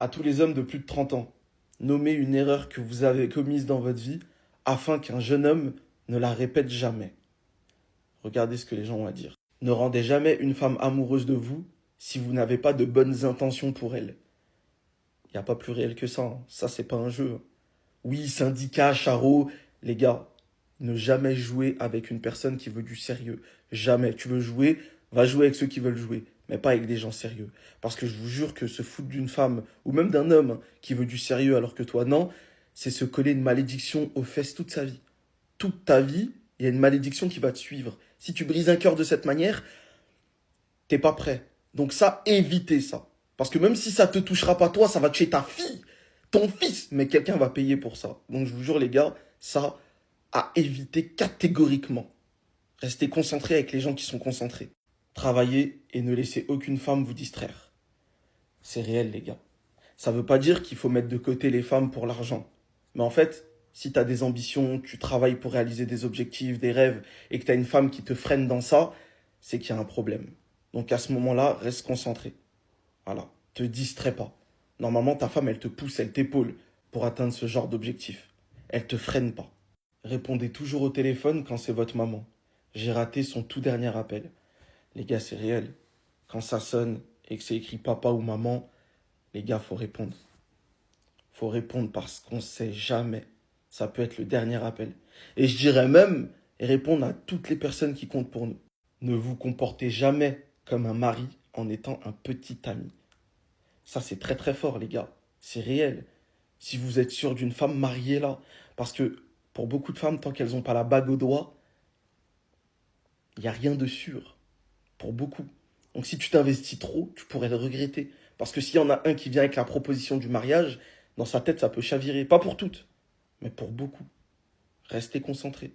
À tous les hommes de plus de 30 ans, nommez une erreur que vous avez commise dans votre vie afin qu'un jeune homme ne la répète jamais. Regardez ce que les gens ont à dire. Ne rendez jamais une femme amoureuse de vous si vous n'avez pas de bonnes intentions pour elle. Il n'y a pas plus réel que ça, hein. Ça, c'est pas un jeu. Oui, syndicat, charo, les gars, ne jamais jouer avec une personne qui veut du sérieux. Jamais. Tu veux jouer, va jouer avec ceux qui veulent jouer, mais pas avec des gens sérieux. Parce que je vous jure que se foutre d'une femme, ou même d'un homme qui veut du sérieux alors que toi non, c'est se coller une malédiction aux fesses toute sa vie. Toute ta vie, il y a une malédiction qui va te suivre. Si tu brises un cœur de cette manière, t'es pas prêt. Donc ça, évitez ça. Parce que même si ça te touchera pas toi, ça va toucher ta fille, ton fils, mais quelqu'un va payer pour ça. Donc je vous jure les gars, ça à éviter catégoriquement. Restez concentrés avec les gens qui sont concentrés. Travaillez et ne laissez aucune femme vous distraire. C'est réel les gars. Ça veut pas dire qu'il faut mettre de côté les femmes pour l'argent. Mais en fait, si tu as des ambitions, tu travailles pour réaliser des objectifs, des rêves, et que tu as une femme qui te freine dans ça, c'est qu'il y a un problème. Donc à ce moment-là, reste concentré. Voilà, te distrais pas. Normalement, ta femme, elle te pousse, elle t'épaule pour atteindre ce genre d'objectif. Elle te freine pas. Répondez toujours au téléphone quand c'est votre maman. J'ai raté son tout dernier appel. Les gars, c'est réel. Quand ça sonne et que c'est écrit papa ou maman, les gars, faut répondre. Faut répondre parce qu'on sait jamais. Ça peut être le dernier appel. Et je dirais même répondre à toutes les personnes qui comptent pour nous. Ne vous comportez jamais comme un mari en étant un petit ami. Ça, c'est très très fort, les gars. C'est réel. Si vous êtes sûr d'une femme, mariée-la. Parce que pour beaucoup de femmes, tant qu'elles n'ont pas la bague au doigt, il n'y a rien de sûr. Pour beaucoup. Donc si tu t'investis trop, tu pourrais le regretter. Parce que s'il y en a un qui vient avec la proposition du mariage, dans sa tête, ça peut chavirer. Pas pour toutes, mais pour beaucoup. Restez concentrés.